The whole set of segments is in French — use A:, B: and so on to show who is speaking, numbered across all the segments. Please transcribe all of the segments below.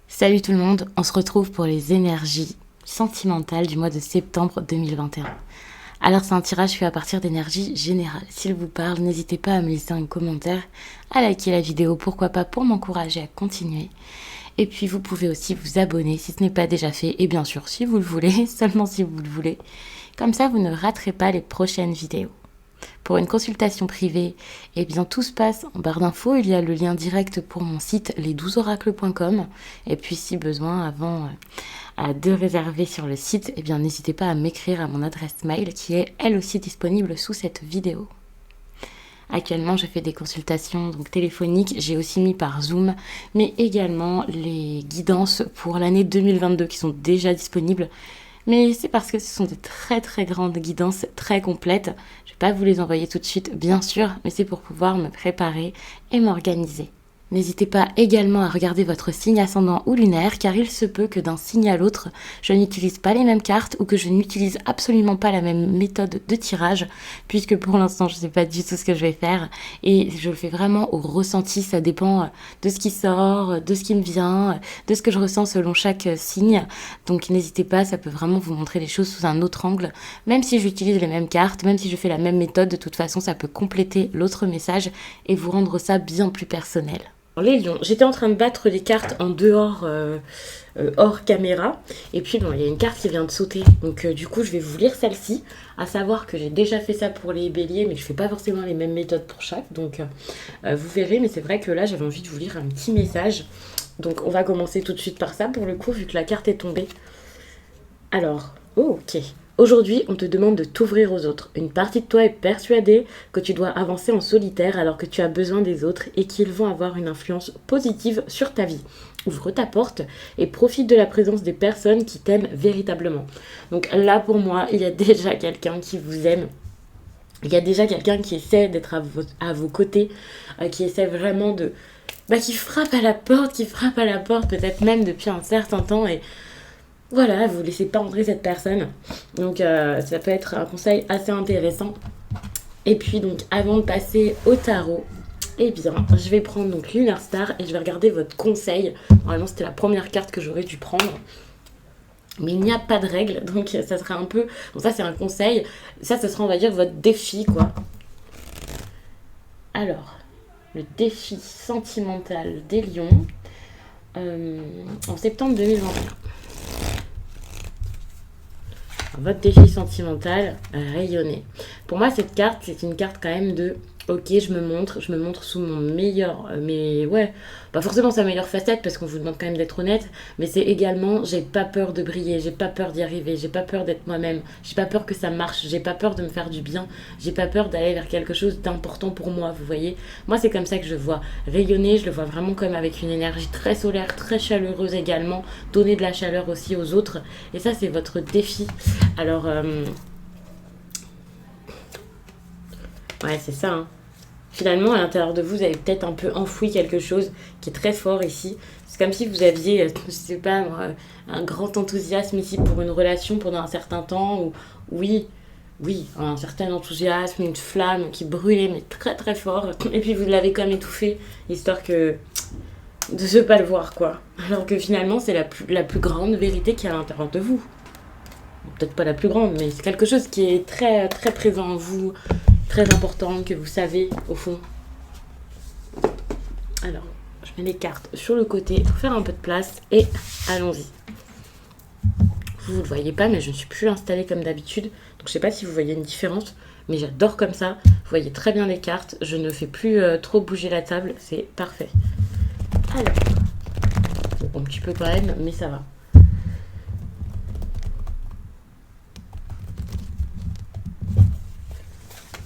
A: Salut tout le monde, on se retrouve pour les énergies sentimentales du mois de septembre 2021. Alors c'est un tirage fait à partir d'énergie générale. S'il vous parle, n'hésitez pas à me laisser un commentaire, à liker la vidéo, pourquoi pas pour m'encourager à continuer. Et puis vous pouvez aussi vous abonner si ce n'est pas déjà fait, et bien sûr si vous le voulez, seulement si vous le voulez. Comme ça vous ne raterez pas les prochaines vidéos. Pour une consultation privée, eh bien tout se passe en barre d'infos, il y a le lien direct pour mon site les12oracles.com. Et puis si besoin, avant de réserver sur le site, eh bien n'hésitez pas à m'écrire à mon adresse mail qui est elle aussi disponible sous cette vidéo. Actuellement, je fais des consultations donc téléphoniques, j'ai aussi mis par Zoom, mais également les guidances pour l'année 2022 qui sont déjà disponibles. Mais c'est parce que ce sont de très très grandes guidances, très complètes. Je ne vais pas vous les envoyer tout de suite, bien sûr, mais c'est pour pouvoir me préparer et m'organiser. N'hésitez pas également à regarder votre signe ascendant ou lunaire, car il se peut que d'un signe à l'autre, je n'utilise pas les mêmes cartes ou que je n'utilise absolument pas la même méthode de tirage, puisque pour l'instant je ne sais pas du tout ce que je vais faire, et je le fais vraiment au ressenti, ça dépend de ce qui sort, de ce qui me vient, de ce que je ressens selon chaque signe, donc n'hésitez pas, ça peut vraiment vous montrer les choses sous un autre angle, même si j'utilise les mêmes cartes, même si je fais la même méthode, de toute façon ça peut compléter l'autre message et vous rendre ça bien plus personnel. Les lions, j'étais en train de battre les cartes en dehors, hors caméra, et puis bon, il y a une carte qui vient de sauter, donc du coup je vais vous lire celle-ci, à savoir que j'ai déjà fait ça pour les béliers, mais je fais pas forcément les mêmes méthodes pour chaque, donc vous verrez, mais c'est vrai que là j'avais envie de vous lire un petit message, donc on va commencer tout de suite par ça pour le coup, vu que la carte est tombée. Alors, oh, ok. Aujourd'hui, on te demande de t'ouvrir aux autres. Une partie de toi est persuadée que tu dois avancer en solitaire alors que tu as besoin des autres et qu'ils vont avoir une influence positive sur ta vie. Ouvre ta porte et profite de la présence des personnes qui t'aiment véritablement. Donc là, pour moi, il y a déjà quelqu'un qui vous aime. Il y a déjà quelqu'un qui essaie d'être à vos côtés, qui essaie vraiment de... qui frappe à la porte, peut-être même depuis un certain temps et... Voilà, vous ne laissez pas entrer cette personne. Donc ça peut être un conseil assez intéressant. Et puis donc avant de passer au tarot, eh bien je vais prendre donc Lunar Star et je vais regarder votre conseil. Normalement c'était la première carte que j'aurais dû prendre. Mais il n'y a pas de règle, donc ça sera un peu... Bon ça c'est un conseil, ça ce sera on va dire votre défi quoi. Alors, le défi sentimental des lions en septembre 2021. Votre défi sentimental, rayonner. Pour moi, cette carte, c'est une carte quand même de ok, je me montre sous mon meilleur, mais ouais, pas forcément sa meilleure facette parce qu'on vous demande quand même d'être honnête, mais c'est également, j'ai pas peur de briller, j'ai pas peur d'y arriver, j'ai pas peur d'être moi-même, j'ai pas peur que ça marche, j'ai pas peur de me faire du bien, j'ai pas peur d'aller vers quelque chose d'important pour moi, vous voyez. Moi, c'est comme ça que je vois rayonner, je le vois vraiment comme avec une énergie très solaire, très chaleureuse également, donner de la chaleur aussi aux autres, et ça, c'est votre défi. Alors, ouais, c'est ça, hein. Finalement, à l'intérieur de vous, vous avez peut-être un peu enfoui quelque chose qui est très fort ici. C'est comme si vous aviez, je sais pas moi, un grand enthousiasme ici pour une relation pendant un certain temps. Ou oui, un certain enthousiasme, une flamme qui brûlait mais très très fort. Et puis vous l'avez comme étouffé, histoire que de ne pas le voir quoi. Alors que finalement, c'est la plus grande vérité qu'il y a à l'intérieur de vous. Peut-être pas la plus grande, mais c'est quelque chose qui est très très présent en vous, très important, que vous savez au fond. Alors, je mets les cartes sur le côté pour faire un peu de place et allons-y. Vous ne le voyez pas, mais je ne suis plus installée comme d'habitude, donc je ne sais pas si vous voyez une différence, mais j'adore comme ça. Vous voyez très bien les cartes, je ne fais plus trop bouger la table, c'est parfait. Alors, bon, un petit peu quand même, mais ça va.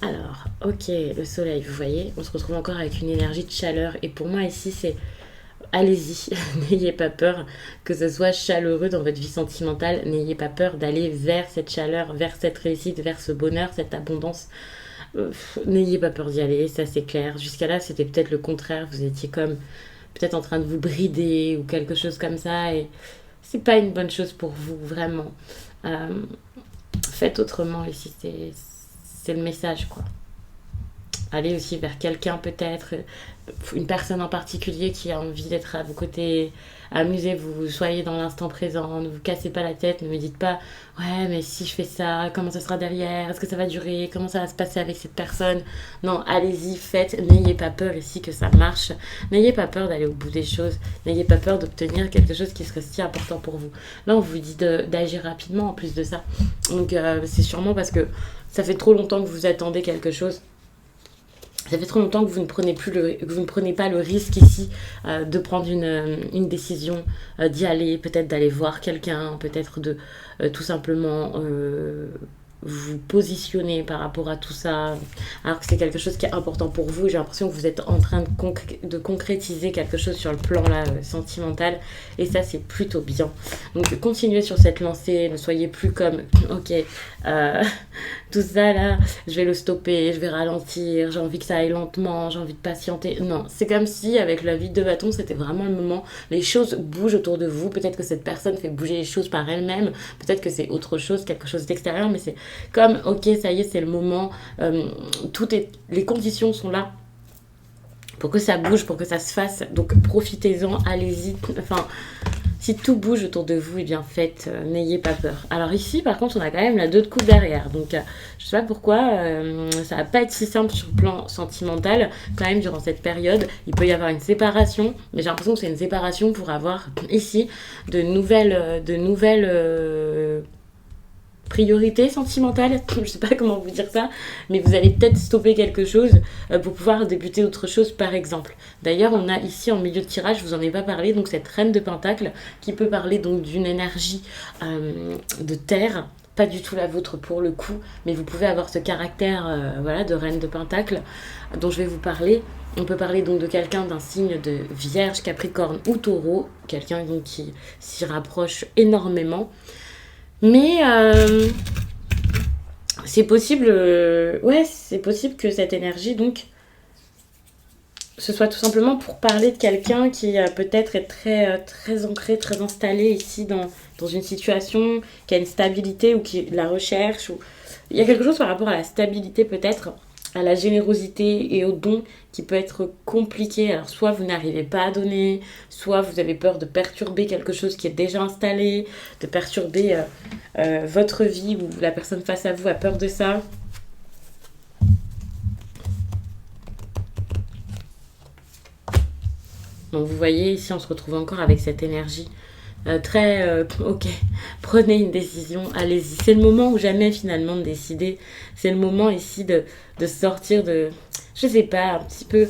A: Alors, ok, le soleil, vous voyez, on se retrouve encore avec une énergie de chaleur. Et pour moi ici, c'est allez-y, n'ayez pas peur que ce soit chaleureux dans votre vie sentimentale. N'ayez pas peur d'aller vers cette chaleur, vers cette réussite, vers ce bonheur, cette abondance. N'ayez pas peur d'y aller, ça c'est clair. Jusqu'à là, c'était peut-être le contraire. Vous étiez comme peut-être en train de vous brider ou quelque chose comme ça. Et c'est pas une bonne chose pour vous, vraiment. Faites autrement ici, c'est le message quoi. aller aussi vers quelqu'un peut-être, une personne en particulier qui a envie d'être à vos côtés. Amusez-vous, soyez dans l'instant présent, ne vous cassez pas la tête, ne me dites pas ouais mais si je fais ça, comment ça sera derrière, est-ce que ça va durer, comment ça va se passer avec cette personne. Non, allez-y, faites, n'ayez pas peur ici que ça marche, n'ayez pas peur d'aller au bout des choses, n'ayez pas peur d'obtenir quelque chose qui serait si important pour vous. Là on vous dit d'agir rapidement en plus de ça, donc c'est sûrement parce que ça fait trop longtemps que vous attendez quelque chose. Ça fait trop longtemps que vous ne prenez pas le risque ici de prendre une décision, d'y aller, peut-être d'aller voir quelqu'un, peut-être de tout simplement vous positionner par rapport à tout ça, alors que c'est quelque chose qui est important pour vous. J'ai l'impression que vous êtes en train de concrétiser quelque chose sur le plan là, sentimental, et ça c'est plutôt bien. Donc continuez sur cette lancée, ne soyez plus comme ok, tout ça là, je vais le stopper, je vais ralentir, j'ai envie que ça aille lentement, j'ai envie de patienter. Non, c'est comme si avec la vie de bâton, c'était vraiment le moment, les choses bougent autour de vous, peut-être que cette personne fait bouger les choses par elle-même, peut-être que c'est autre chose, quelque chose d'extérieur, mais c'est comme ok, ça y est, c'est le moment, les conditions sont là pour que ça bouge, pour que ça se fasse, donc profitez-en, allez-y, enfin si tout bouge autour de vous, eh bien faites, n'ayez pas peur. Alors ici, par contre, on a quand même la 2 de coupe derrière. Donc, je sais pas pourquoi, ça va pas être si simple sur le plan sentimental. Quand même, durant cette période, il peut y avoir une séparation. Mais j'ai l'impression que c'est une séparation pour avoir ici de nouvelles priorité sentimentale, je sais pas comment vous dire ça, mais vous allez peut-être stopper quelque chose pour pouvoir débuter autre chose par exemple. D'ailleurs, on a ici en milieu de tirage, je vous en ai pas parlé, donc cette reine de pentacle qui peut parler donc d'une énergie de terre, pas du tout la vôtre pour le coup, mais vous pouvez avoir ce caractère voilà, de reine de pentacle dont je vais vous parler. On peut parler donc de quelqu'un d'un signe de Vierge, Capricorne ou Taureau, quelqu'un donc qui s'y rapproche énormément. Mais c'est possible, c'est possible que cette énergie, donc, ce soit tout simplement pour parler de quelqu'un qui peut-être est très ancré, très installé ici dans une situation, qui a une stabilité ou qui la recherche. Ou... Il y a quelque chose par rapport à la stabilité peut-être, à la générosité et au don qui peut être compliqué. Alors soit vous n'arrivez pas à donner, soit vous avez peur de perturber quelque chose qui est déjà installé, de perturber votre vie ou la personne face à vous a peur de ça. Donc vous voyez, ici on se retrouve encore avec cette énergie ok, prenez une décision, allez-y. C'est le moment ou jamais finalement de décider. C'est le moment ici de sortir de, je sais pas, un petit peu,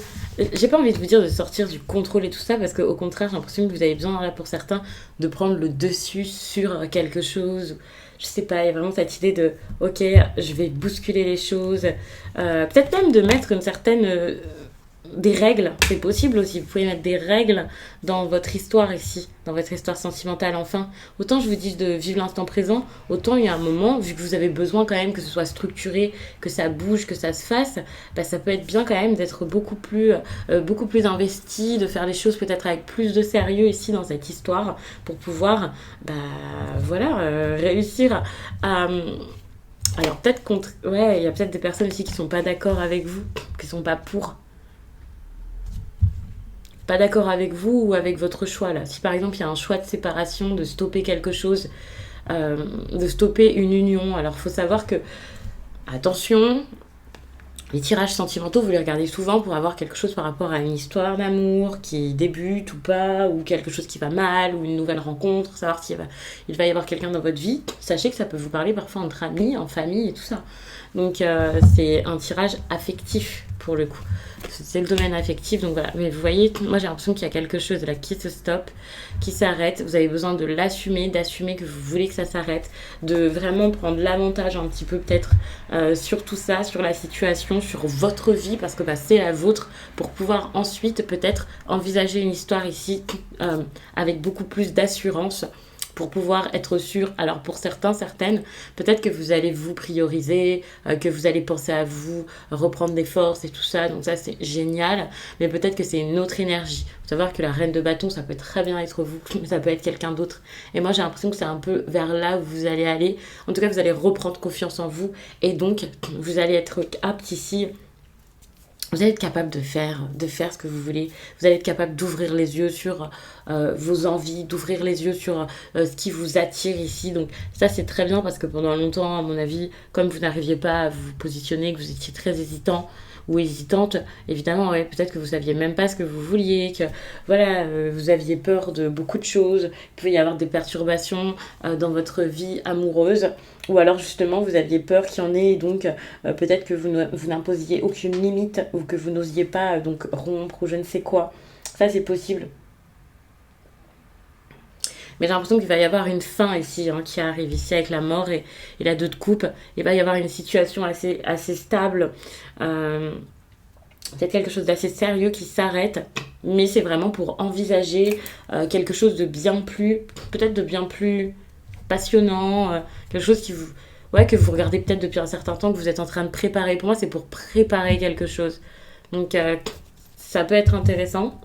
A: j'ai pas envie de vous dire de sortir du contrôle et tout ça, parce qu'au contraire j'ai l'impression que vous avez besoin là pour certains de prendre le dessus sur quelque chose. Je sais pas, il y a vraiment cette idée de ok, je vais bousculer les choses, peut-être même de mettre une certaine des règles, c'est possible aussi. Vous pouvez mettre des règles dans votre histoire ici, dans votre histoire sentimentale. Enfin, autant je vous dis de vivre l'instant présent, autant il y a un moment, vu que vous avez besoin quand même que ce soit structuré, que ça bouge, que ça se fasse, bah, ça peut être bien quand même d'être beaucoup plus investi, de faire les choses peut-être avec plus de sérieux ici dans cette histoire pour pouvoir, réussir à alors peut-être il y a peut-être des personnes aussi qui sont pas d'accord avec vous, qui sont pas d'accord avec vous ou avec votre choix là. Si par exemple il y a un choix de séparation, de stopper quelque chose, de stopper une union, alors il faut savoir que, attention, les tirages sentimentaux, vous les regardez souvent pour avoir quelque chose par rapport à une histoire d'amour qui débute ou pas, ou quelque chose qui va mal, ou une nouvelle rencontre, savoir s'il va y avoir quelqu'un dans votre vie. Sachez que ça peut vous parler parfois entre amis, en famille et tout ça. Donc c'est un tirage affectif pour le coup. C'est le domaine affectif, donc voilà. Mais vous voyez, moi j'ai l'impression qu'il y a quelque chose là qui se stoppe, qui s'arrête. Vous avez besoin de l'assumer, d'assumer que vous voulez que ça s'arrête, de vraiment prendre l'avantage un petit peu peut-être sur tout ça, sur la situation, sur votre vie, parce que c'est la vôtre, pour pouvoir ensuite peut-être envisager une histoire ici avec beaucoup plus d'assurance, pour pouvoir être sûr. Alors pour certains, certaines, peut-être que vous allez vous prioriser, que vous allez penser à vous, reprendre des forces et tout ça, donc ça c'est génial, mais peut-être que c'est une autre énergie. Il faut savoir que la reine de bâton, ça peut très bien être vous, ça peut être quelqu'un d'autre, et moi j'ai l'impression que c'est un peu vers là où vous allez aller. En tout cas, vous allez reprendre confiance en vous, et donc vous allez être apte ici vous allez être capable de faire ce que vous voulez. Vous allez être capable d'ouvrir les yeux sur vos envies, d'ouvrir les yeux sur ce qui vous attire ici. Donc ça, c'est très bien parce que pendant longtemps, à mon avis, comme vous n'arriviez pas à vous positionner, que vous étiez très hésitant ou hésitante, évidemment, ouais, peut-être que vous saviez même pas ce que vous vouliez, que voilà, vous aviez peur de beaucoup de choses. Il pouvait y avoir des perturbations dans votre vie amoureuse. Ou alors justement vous aviez peur qu'il y en ait et donc peut-être que vous n'imposiez aucune limite ou que vous n'osiez pas donc rompre ou je ne sais quoi. Ça c'est possible. Mais j'ai l'impression qu'il va y avoir une fin ici qui arrive ici avec la mort et la deux de coupe. Il va y avoir une situation assez stable. Euh, Peut-être quelque chose d'assez sérieux qui s'arrête. Mais c'est vraiment pour envisager quelque chose de bien plus, peut-être de bien plus passionnant, quelque chose qui vous, ouais, que vous regardez peut-être depuis un certain temps, que vous êtes en train de préparer. Pour moi, c'est pour préparer quelque chose. Donc, ça peut être intéressant.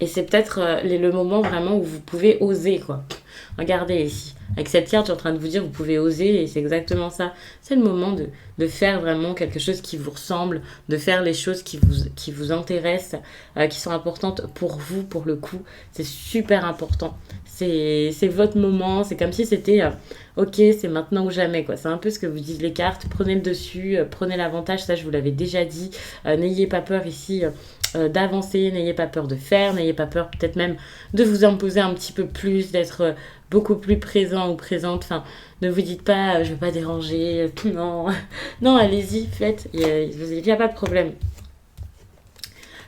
A: Et c'est peut-être le moment vraiment où vous pouvez oser, quoi. Regardez ici. Avec cette carte, je suis en train de vous dire, vous pouvez oser, et c'est exactement ça. C'est le moment de faire vraiment quelque chose qui vous ressemble, de faire les choses qui vous intéressent, qui sont importantes pour vous, pour le coup. C'est super important. C'est votre moment, c'est comme si c'était, ok, c'est maintenant ou jamais, quoi. C'est un peu ce que vous disent les cartes. Prenez le dessus, prenez l'avantage, ça je vous l'avais déjà dit. N'ayez pas peur ici. D'avancer, n'ayez pas peur de faire, n'ayez pas peur peut-être même de vous imposer un petit peu plus, d'être beaucoup plus présent ou présente. Enfin, ne vous dites pas je vais pas déranger, non, non, allez-y, faites, il y a pas de problème.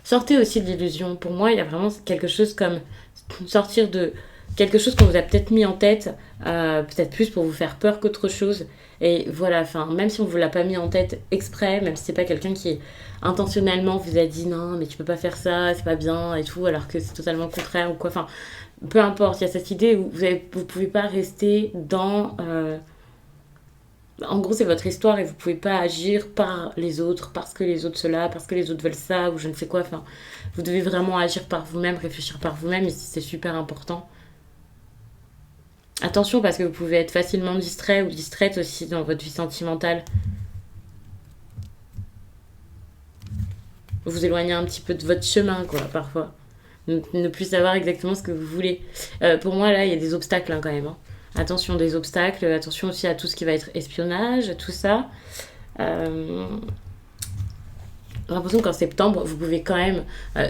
A: Sortez aussi de l'illusion. Pour moi, il y a vraiment quelque chose comme sortir de quelque chose qu'on vous a peut-être mis en tête, peut-être plus pour vous faire peur qu'autre chose. Et voilà, enfin, même si on vous l'a pas mis en tête exprès, même si c'est pas quelqu'un qui intentionnellement vous a dit non, mais tu peux pas faire ça, c'est pas bien et tout, alors que c'est totalement le contraire ou quoi. Enfin, peu importe, il y a cette idée où vous pouvez pas rester dans en gros, c'est votre histoire et vous pouvez pas agir par les autres, parce que les autres cela, parce que les autres veulent ça, ou je ne sais quoi. Enfin, vous devez vraiment agir par vous-même, réfléchir par vous-même, et c'est super important. Attention, parce que vous pouvez être facilement distrait ou distraite aussi dans votre vie sentimentale. Vous éloignez un petit peu de votre chemin, quoi, parfois. Ne plus savoir exactement ce que vous voulez. Pour moi, là, il y a des obstacles quand même. Attention des obstacles, attention aussi à tout ce qui va être espionnage, tout ça. Euh, J'ai l'impression qu'en septembre, vous pouvez quand même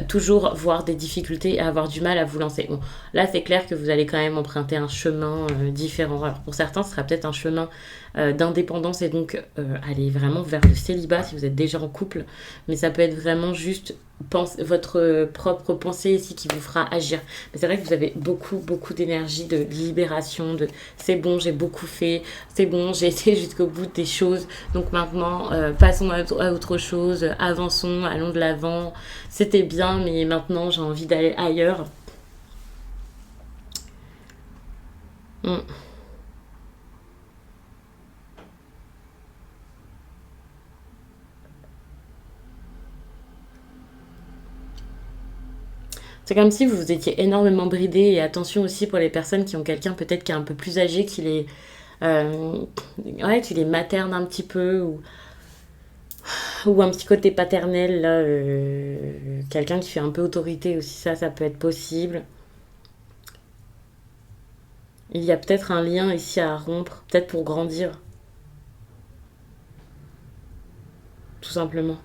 A: toujours voir des difficultés et avoir du mal à vous lancer. Bon, là, c'est clair que vous allez quand même emprunter un chemin différent. Alors, pour certains, ce sera peut-être un chemin d'indépendance et donc aller vraiment vers le célibat si vous êtes déjà en couple. Mais ça peut être vraiment juste votre propre pensée ici qui vous fera agir. Mais c'est vrai que vous avez beaucoup, beaucoup d'énergie, de libération, de c'est bon, j'ai beaucoup fait, c'est bon, j'ai été jusqu'au bout des choses. Donc maintenant, passons à autre chose, avançons, allons de l'avant. C'était bien, mais maintenant j'ai envie d'aller ailleurs. Mm. C'est comme si vous vous étiez énormément bridé et attention aussi pour les personnes qui ont quelqu'un peut-être qui est un peu plus âgé, euh, ouais, qui les materne un petit peu ou un petit côté paternel, là, quelqu'un qui fait un peu autorité aussi, ça peut être possible. Il y a peut-être un lien ici à rompre, peut-être pour grandir, tout simplement,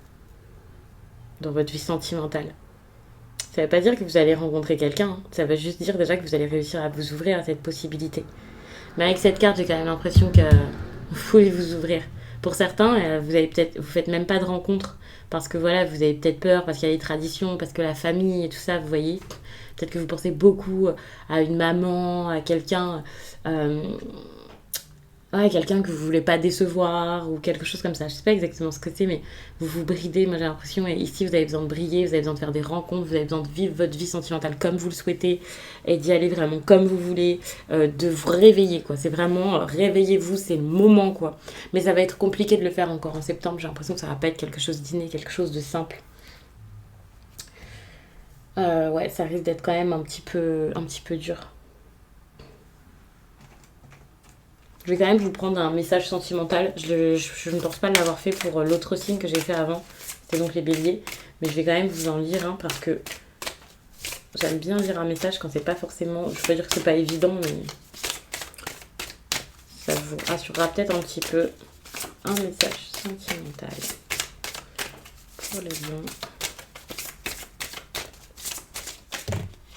A: dans votre vie sentimentale. Ça ne veut pas dire que vous allez rencontrer quelqu'un, hein. Ça veut juste dire déjà que vous allez réussir à vous ouvrir à cette possibilité. Mais avec cette carte, j'ai quand même l'impression que vous pouvez vous ouvrir. Pour certains, vous faites même pas de rencontre parce que voilà, vous avez peut-être peur, parce qu'il y a les traditions, parce que la famille et tout ça, vous voyez. Peut-être que vous pensez beaucoup à une maman, à quelqu'un, euh, ouais, quelqu'un que vous voulez pas décevoir ou quelque chose comme ça. Je sais pas exactement ce que c'est, mais vous vous bridez. Moi, j'ai l'impression, et ici, vous avez besoin de briller, vous avez besoin de faire des rencontres, vous avez besoin de vivre votre vie sentimentale comme vous le souhaitez et d'y aller vraiment comme vous voulez, de vous réveiller, quoi. C'est vraiment réveillez-vous, c'est le moment, quoi. Mais ça va être compliqué de le faire encore en septembre. J'ai l'impression que ça va pas être quelque chose d'inné, quelque chose de simple. Ouais, ça risque d'être quand même un petit peu dur. Je vais quand même vous prendre un message sentimental. Je ne pense pas l'avoir fait pour l'autre signe que j'ai fait avant. C'est donc les béliers. Mais je vais quand même vous en lire un parce que j'aime bien lire un message quand c'est pas forcément... Je peux dire que c'est pas évident, mais ça vous rassurera peut-être un petit peu. Un message sentimental pour les lions.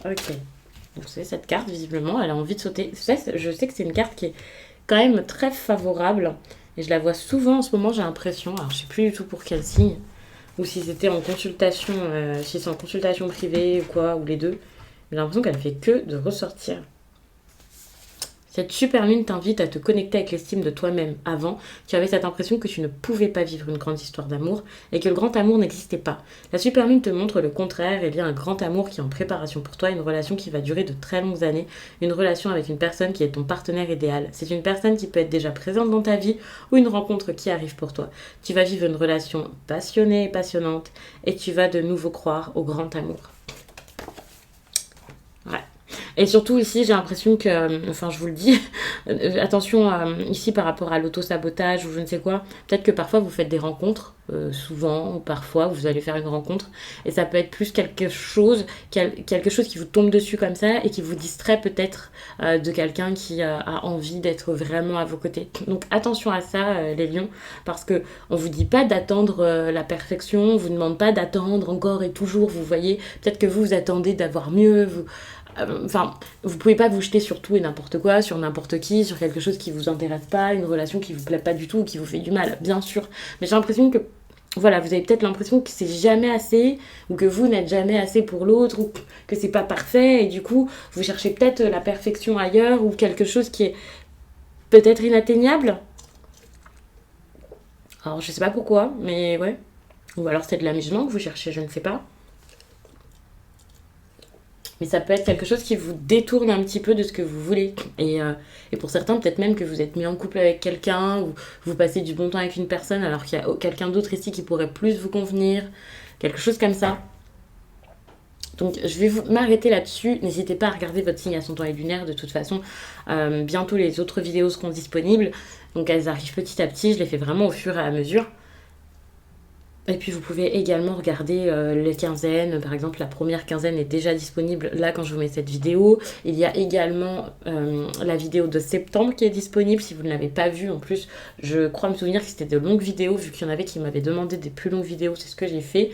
A: Ok. Donc c'est cette carte, visiblement, elle a envie de sauter. Je sais que c'est une carte qui est quand même très favorable. Et je la vois souvent en ce moment, j'ai l'impression. Alors je sais plus du tout pour quel signe. Ou si c'était en consultation, si c'est en consultation privée ou quoi, ou les deux. J'ai l'impression qu'elle fait que de ressortir. Cette super lune t'invite à te connecter avec l'estime de toi-même. Avant, tu avais cette impression que tu ne pouvais pas vivre une grande histoire d'amour et que le grand amour n'existait pas. La super lune te montre le contraire. Il y a un grand amour qui est en préparation pour toi, une relation qui va durer de très longues années, une relation avec une personne qui est ton partenaire idéal. C'est une personne qui peut être déjà présente dans ta vie ou une rencontre qui arrive pour toi. Tu vas vivre une relation passionnée et passionnante et tu vas de nouveau croire au grand amour. Ouais. Et surtout ici, j'ai l'impression que, enfin je vous le dis, attention ici par rapport à l'auto-sabotage ou je ne sais quoi, peut-être que parfois vous faites des rencontres, souvent ou parfois vous allez faire une rencontre et ça peut être plus quelque chose qui vous tombe dessus comme ça et qui vous distrait peut-être de quelqu'un qui a envie d'être vraiment à vos côtés. Donc attention à ça les lions, parce que on vous dit pas d'attendre la perfection, on vous demande pas d'attendre encore et toujours, vous voyez, peut-être que vous attendez d'avoir mieux, enfin, vous pouvez pas vous jeter sur tout et n'importe quoi, sur n'importe qui, sur quelque chose qui vous intéresse pas, une relation qui vous plaît pas du tout ou qui vous fait du mal, bien sûr. Mais j'ai l'impression que, voilà, vous avez peut-être l'impression que c'est jamais assez, ou que vous n'êtes jamais assez pour l'autre, ou que c'est pas parfait, et du coup, vous cherchez peut-être la perfection ailleurs, ou quelque chose qui est peut-être inatteignable. Alors, je sais pas pourquoi, mais ouais. Ou alors c'est de l'amusement que vous cherchez, je ne sais pas. Mais ça peut être quelque chose qui vous détourne un petit peu de ce que vous voulez. Et pour certains, peut-être même que vous êtes mis en couple avec quelqu'un, ou vous passez du bon temps avec une personne, alors qu'il y a quelqu'un d'autre ici qui pourrait plus vous convenir. Quelque chose comme ça. Donc je vais m'arrêter là-dessus. N'hésitez pas à regarder votre signe ascendant et lunaire. De toute façon, bientôt les autres vidéos seront disponibles. Donc elles arrivent petit à petit. Je les fais vraiment au fur et à mesure. Et puis vous pouvez également regarder les quinzaines. Par exemple, la première quinzaine est déjà disponible là quand je vous mets cette vidéo. Il y a également la vidéo de septembre qui est disponible si vous ne l'avez pas vue. En plus, je crois me souvenir que c'était de longues vidéos, vu qu'il y en avait qui m'avaient demandé des plus longues vidéos, c'est ce que j'ai fait.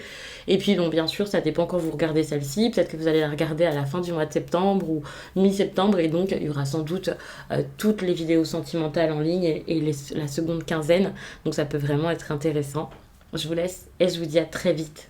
A: Et puis donc bien sûr, ça dépend quand vous regardez celle-ci. Peut-être que vous allez la regarder à la fin du mois de septembre ou mi-septembre. Et donc il y aura sans doute toutes les vidéos sentimentales en ligne et la seconde quinzaine. Donc ça peut vraiment être intéressant. Je vous laisse et je vous dis à très vite.